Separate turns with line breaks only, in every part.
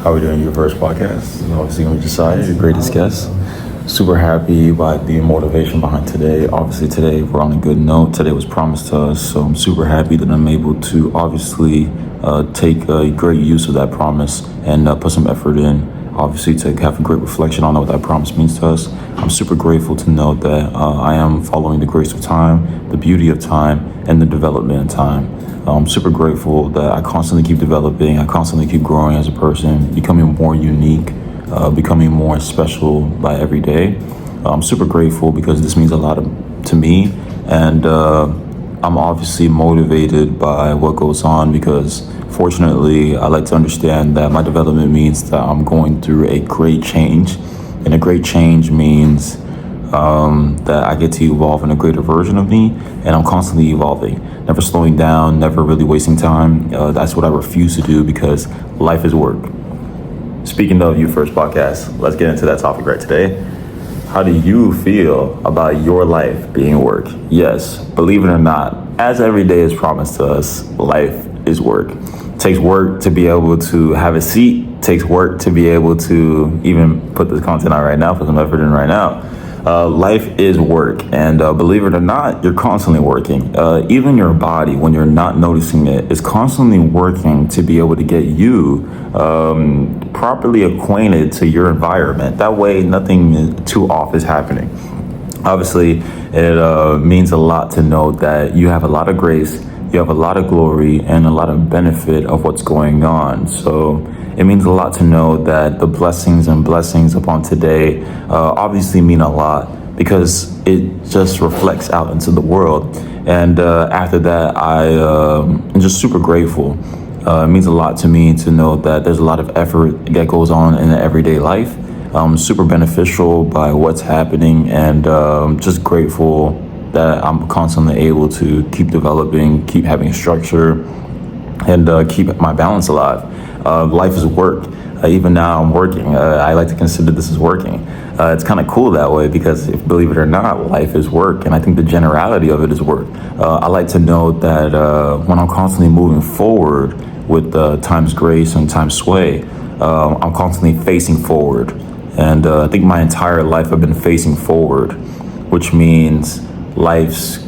How are we doing? Your first podcast? Obviously, going to be Josiah, your greatest guest. Super happy by the motivation behind today. Obviously, today we're on a good note. Today was promised to us, so I'm super happy that I'm able to obviously take a great use of that promise and put some effort in. Obviously, to have a great reflection on what that promise means to us. I'm super grateful to know that I am following the grace of time, the beauty of time, and the development of time. I'm super grateful that I constantly keep developing, I constantly keep growing as a person, becoming more unique, becoming more special by every day. I'm super grateful because this means a lot to me, and I'm obviously motivated by what goes on because fortunately I like to understand that my development means that I'm going through a great change, and a great change means that I get to evolve in a greater version of me, and I'm constantly evolving, never slowing down, never really wasting time. That's what I refuse to do because life is work. Speaking of You First podcast, let's get into that topic right today. How do you feel about your life being work? Yes, believe it or not, as every day is promised to us, life is work. It takes work to be able to have a seat. It takes work to be able to even put this content out right now, put some effort in right now. Life is work, and believe it or not, you're constantly working. Even your body, when you're not noticing it, is constantly working to be able to get you properly acquainted to your environment. That way, nothing too off is happening. Obviously, it means a lot to know that you have a lot of grace, you have a lot of glory, and a lot of benefit of what's going on. So it means a lot to know that the blessings upon today obviously mean a lot because it just reflects out into the world. And after that, I'm just super grateful. It means a lot to me to know that there's a lot of effort that goes on in the everyday life. Super beneficial by what's happening, and just grateful that I'm constantly able to keep developing, keep having structure, and keep my balance alive. Life is work. Even now I'm working. I like to consider this as working. It's kind of cool that way because, if believe it or not, life is work, and I think the generality of it is work. I like to know that when I'm constantly moving forward with time's grace and time's sway, I'm constantly facing forward. And I think my entire life I've been facing forward, which means life's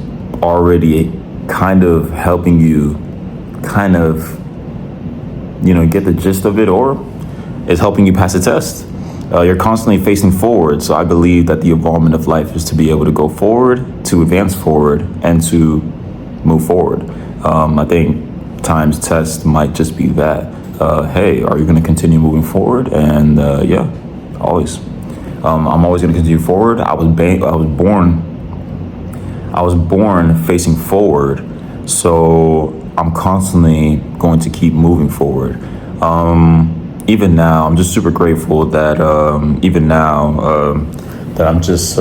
already kind of helping you get the gist of it, or is helping you pass a test. You're constantly facing forward, so I believe that the evolvement of life is to be able to go forward, to advance forward, and to move forward. I think time's test might just be that. Hey, are you going to continue moving forward? And yeah, always. I'm always going to continue forward. I was born facing forward, so I'm constantly going to keep moving forward. Even now, I'm just super grateful that that I'm just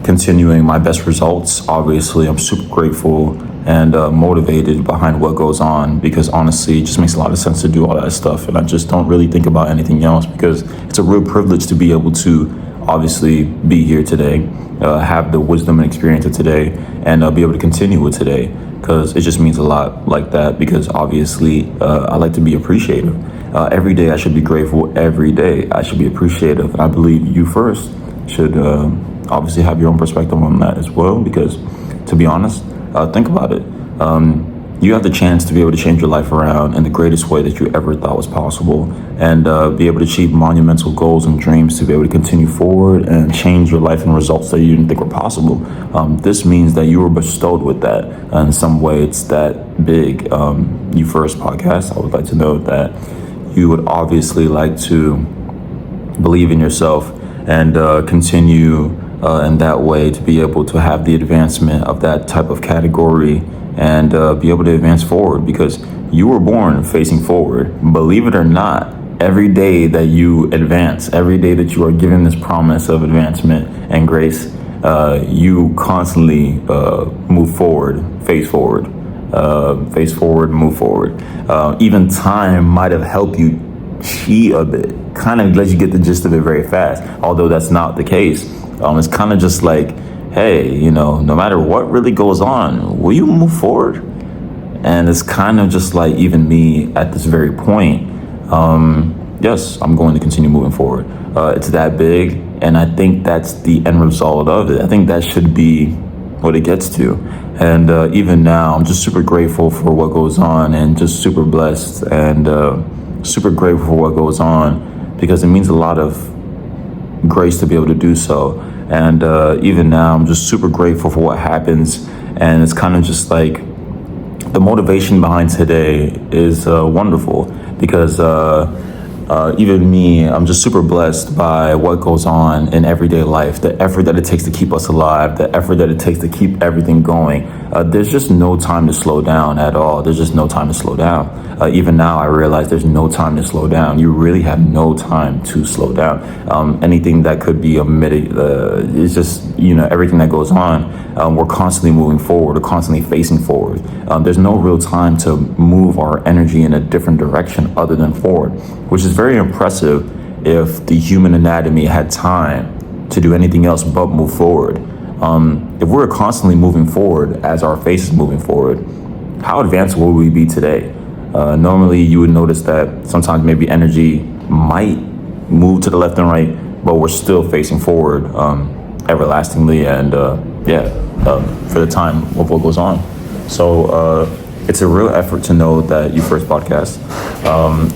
continuing my best results. Obviously, I'm super grateful and motivated behind what goes on because honestly, it just makes a lot of sense to do all that stuff. And I just don't really think about anything else because it's a real privilege to be able to obviously be here today, have the wisdom and experience of today, and be able to continue with today. Because it just means a lot like that because obviously I like to be appreciative. Every day I should be grateful. Every day I should be appreciative. And I believe you first should obviously have your own perspective on that as well because, to be honest, think about it. You have the chance to be able to change your life around in the greatest way that you ever thought was possible and be able to achieve monumental goals and dreams to be able to continue forward and change your life and results that you didn't think were possible. This means that you were bestowed with that. In some way, it's that big. You First podcast, I would like to know that you would obviously like to believe in yourself and continue in that way to be able to have the advancement of that type of category and be able to advance forward because you were born facing forward. Believe it or not, every day that you advance, every day that you are given this promise of advancement and grace, you constantly move forward, face forward, move forward. Even time might have helped you cheat a bit, kind of let you get the gist of it very fast, although that's not the case. It's kind of just like, hey, no matter what really goes on, will you move forward? And it's kind of just like even me at this very point. yes, I'm going to continue moving forward. It's that big, and I think that's the end result of it. I think that should be what it gets to. And even now, I'm just super grateful for what goes on, and just super blessed, and super grateful for what goes on, because it means a lot of grace to be able to do so. And even now, I'm just super grateful for what happens. And it's kind of just like the motivation behind today is wonderful, because even me, I'm just super blessed by what goes on in everyday life, the effort that it takes to keep us alive, the effort that it takes to keep everything going. There's just no time to slow down at all. There's just no time to slow down. Even now, I realize there's no time to slow down. You really have no time to slow down. Anything that could be omitted, it's just, everything that goes on. We're constantly moving forward, we're constantly facing forward. There's no real time to move our energy in a different direction other than forward, which is very impressive if the human anatomy had time to do anything else but move forward. If we're constantly moving forward as our face is moving forward, how advanced will we be today? Normally, you would notice that sometimes maybe energy might move to the left and right, but we're still facing forward everlastingly, and for the time of what goes on. So it's a real effort to know that you first podcast.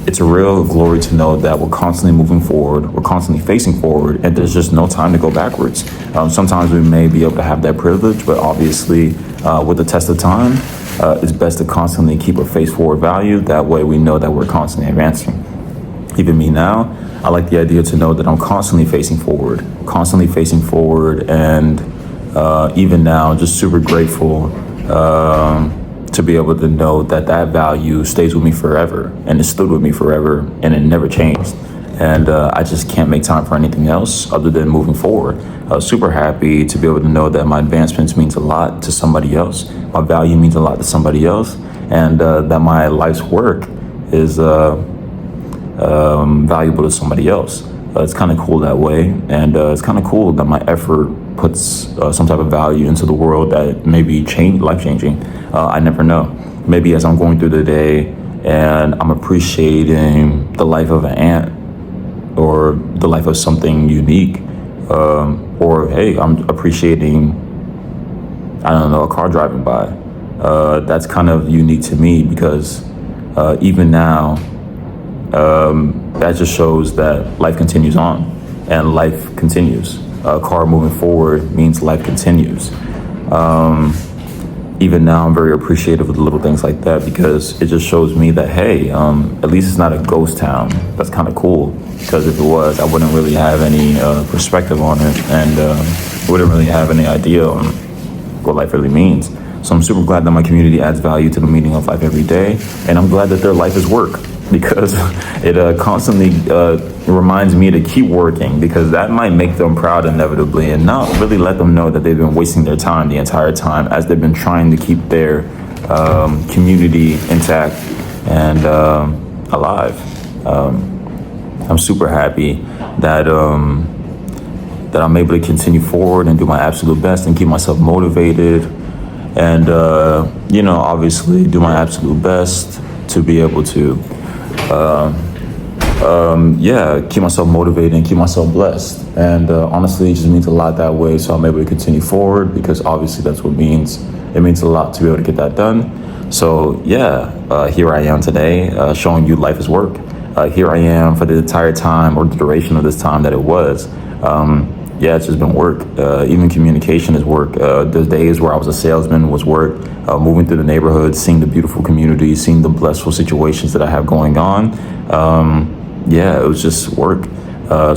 It's a real glory to know that we're constantly moving forward, we're constantly facing forward, and there's just no time to go backwards. Sometimes we may be able to have that privilege, but obviously with the test of time, it's best to constantly keep a face forward value. That way we know that we're constantly advancing. Even me now, I like the idea to know that I'm constantly facing forward, and even now, just super grateful to be able to know that that value stays with me forever, and it stood with me forever, and it never changed. And I just can't make time for anything else other than moving forward. Super happy to be able to know that my advancements means a lot to somebody else, my value means a lot to somebody else, and that my life's work is valuable to somebody else. It's kind of cool that way, and it's kind of cool that my effort puts some type of value into the world that may be life-changing. I never know. Maybe as I'm going through the day and I'm appreciating the life of an ant, or the life of something unique, or hey, I'm appreciating, I don't know, a car driving by. That's kind of unique to me, because even now, that just shows that life continues on, and life continues. A car moving forward means life continues. Even now, I'm very appreciative of the little things like that, because it just shows me that, hey, at least it's not a ghost town. That's kind of cool, because if it was, I wouldn't really have any perspective on it, and wouldn't really have any idea on what life really means. So I'm super glad that my community adds value to the meaning of life every day, and I'm glad that their life is work, because it constantly reminds me to keep working, because that might make them proud inevitably, and not really let them know that they've been wasting their time the entire time as they've been trying to keep their community intact and alive. I'm super happy that that I'm able to continue forward and do my absolute best and keep myself motivated, and obviously do my absolute best to be able to keep myself motivated and keep myself blessed. And honestly, it just means a lot that way, so I'm able to continue forward, because obviously that's what it means a lot to be able to get that done. So here I am today, showing you life is work. Here I am for the entire time, or the duration of this time that it was. It's just been work. Even communication is work. There's days where I was a salesman was work. Moving through the neighborhood, seeing the beautiful community, seeing the blissful situations that I have going on. It was just work.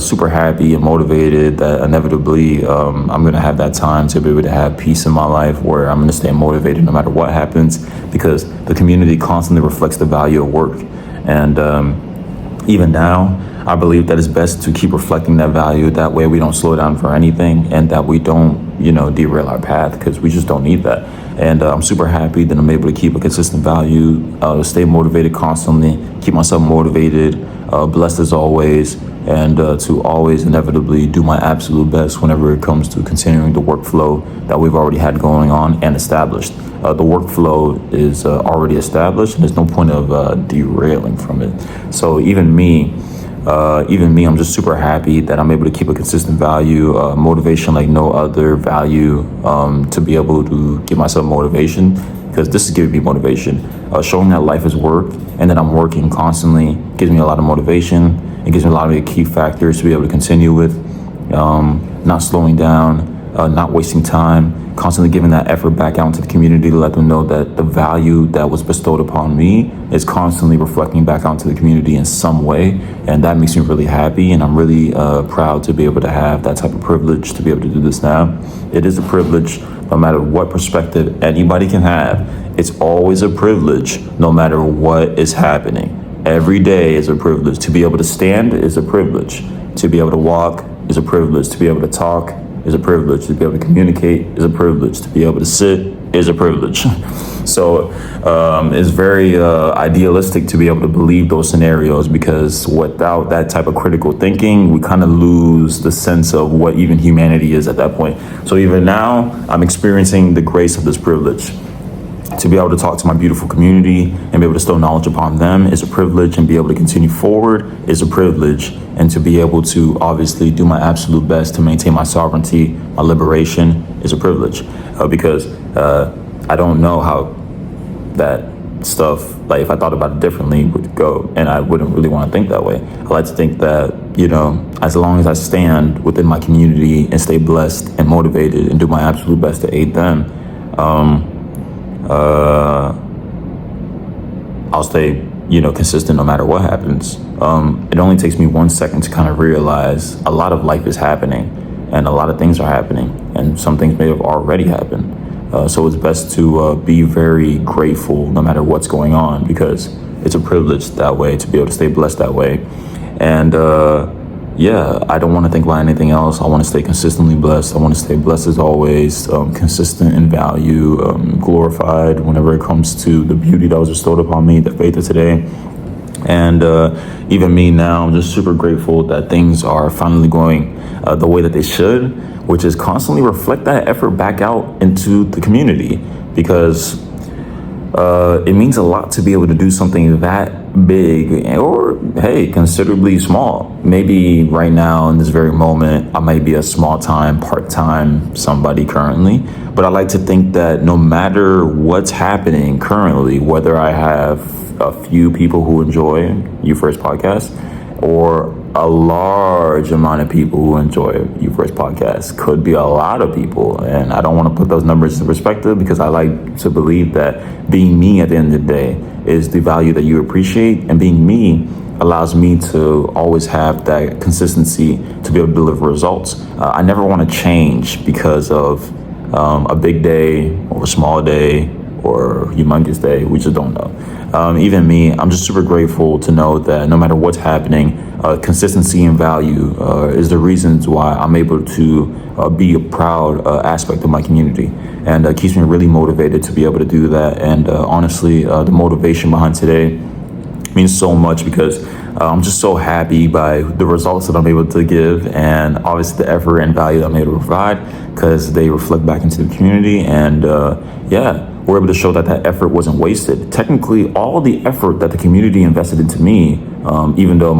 Super happy and motivated that inevitably I'm going to have that time to be able to have peace in my life, where I'm going to stay motivated no matter what happens, because the community constantly reflects the value of work. And even now, I believe that it's best to keep reflecting that value. That way we don't slow down for anything, and that we don't, derail our path, because we just don't need that. And I'm super happy that I'm able to keep a consistent value, stay motivated constantly, keep myself motivated, blessed as always, and to always inevitably do my absolute best whenever it comes to continuing the workflow that we've already had going on and established. The workflow is already established, and there's no point of derailing from it. So even me, Even me, I'm just super happy that I'm able to keep a consistent value, motivation like no other value, to be able to give myself motivation, because this is giving me motivation. Showing that life is work and that I'm working constantly gives me a lot of motivation. It gives me a lot of key factors to be able to continue with, not slowing down, not wasting time, constantly giving that effort back out into the community to let them know that the value that was bestowed upon me is constantly reflecting back out into the community in some way. And that makes me really happy. And I'm really proud to be able to have that type of privilege to be able to do this now. It is a privilege no matter what perspective anybody can have. It's always a privilege no matter what is happening. Every day is a privilege. To be able to stand is a privilege. To be able to walk is a privilege. To be able to talk is a privilege. To be able to communicate is a privilege. To be able to sit is a privilege. So it's very idealistic to be able to believe those scenarios, because without that type of critical thinking, we kind of lose the sense of what even humanity is at that point. So even now, I'm experiencing the grace of this privilege. To be able to talk to my beautiful community and be able to bestow knowledge upon them is a privilege, and be able to continue forward is a privilege, and to be able to obviously do my absolute best to maintain my sovereignty, my liberation is a privilege, because I don't know how that stuff, like if I thought about it differently, would go, and I wouldn't really want to think that way. I like to think that, as long as I stand within my community and stay blessed and motivated and do my absolute best to aid them, I'll stay, consistent no matter what happens. It only takes me 1 second to kind of realize a lot of life is happening, and a lot of things are happening, and some things may have already happened. So it's best to be very grateful no matter what's going on, because it's a privilege that way to be able to stay blessed that way. And I don't want to think about anything else. I want to stay consistently blessed. I want to stay blessed as always, consistent in value, glorified whenever it comes to the beauty that was bestowed upon me, the faith of today. And even me now, I'm just super grateful that things are finally going the way that they should, which is constantly reflect that effort back out into the community, because it means a lot to be able to do something that big, or hey, considerably small. Maybe right now in this very moment, I might be a small-time, part-time somebody currently, but I like to think that no matter what's happening currently, whether I have a few people who enjoy You First Podcast, or a large amount of people who enjoy You First Podcast, could be a lot of people. And I don't want to put those numbers into perspective, because I like to believe that being me at the end of the day is the value that you appreciate. And being me allows me to always have that consistency to be able to deliver results. I never want to change because of a big day or a small day or humongous day. We just don't know. Even me, I'm just super grateful to know that no matter what's happening, consistency and value is the reasons why I'm able to be a proud aspect of my community, and keeps me really motivated to be able to do that. And honestly, the motivation behind today means so much, because I'm just so happy by the results that I'm able to give, and obviously the effort and value that I'm able to provide, because they reflect back into the community. And we're able to show that that effort wasn't wasted. Technically, all the effort that the community invested into me, even though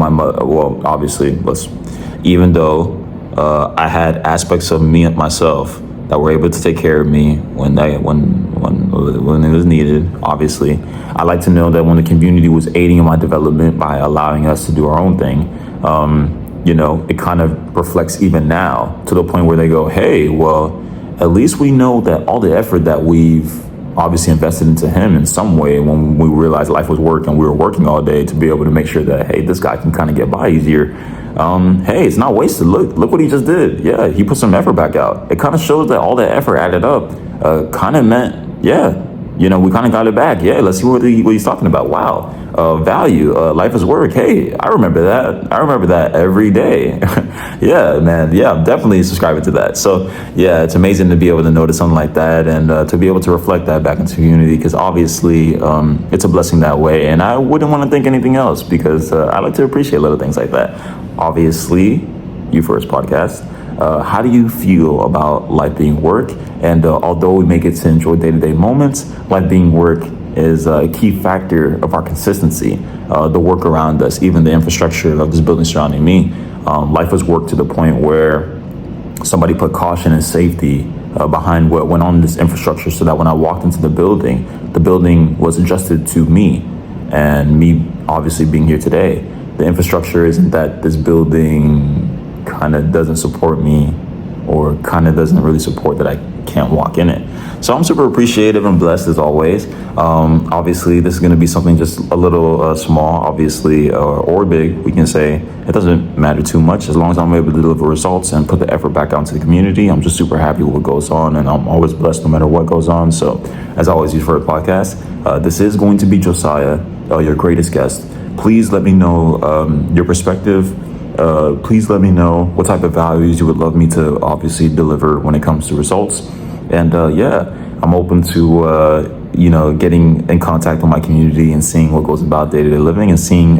I had aspects of me and myself that were able to take care of me when it was needed. Obviously, I like to know that when the community was aiding in my development by allowing us to do our own thing, it kind of reflects even now, to the point where they go, hey, well, at least we know that all the effort that we've obviously invested into him in some way, when we realized life was work and we were working all day to be able to make sure that, hey, this guy can kind of get by easier. Hey, it's not wasted. Look what he just did. Yeah, he put some effort back out. It kind of shows that all that effort added up, kind of meant, we kind of got it back. Yeah, let's see what he's talking about. Wow. Value, life is work. Hey, I remember that. I remember that every day. Yeah, man. Yeah, I'm definitely subscribing to that. So yeah, it's amazing to be able to notice something like that, and to be able to reflect that back into the community, because obviously it's a blessing that way. And I wouldn't want to think anything else, because I like to appreciate little things like that. Obviously, You First Podcast. How do you feel about life being work? And although we may get to enjoy day-to-day moments, life being work is a key factor of our consistency. The work around us, even the infrastructure of this building surrounding me, life has worked to the point where somebody put caution and safety behind what went on in this infrastructure, so that when I walked into the building was adjusted to me, and me obviously being here today. The infrastructure isn't that this building kind of doesn't support me, or kind of doesn't really support that I can't walk in it. So I'm super appreciative and blessed as always. Obviously, this is going to be something just a little small, obviously, or big. We can say it doesn't matter too much as long as I'm able to deliver results and put the effort back out into the community. I'm just super happy with what goes on, and I'm always blessed no matter what goes on. So, as always, you've heard podcast. This is going to be Josiah, your greatest guest. Please let me know your perspective. Please let me know what type of values you would love me to obviously deliver when it comes to results. And I'm open to getting in contact with my community and seeing what goes about day-to-day living, and seeing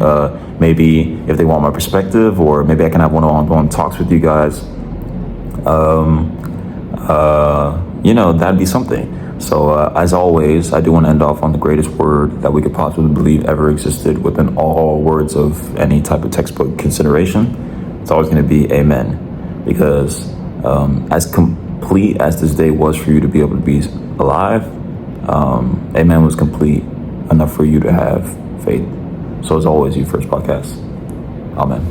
maybe if they want my perspective, or maybe I can have one-on-one talks with you guys. That'd be something. So as always, I do want to end off on the greatest word that we could possibly believe ever existed within all words of any type of textbook consideration. It's always going to be amen. Because as complete as this day was for you to be able to be alive, amen was complete enough for you to have faith. So as always, you first podcast. Amen.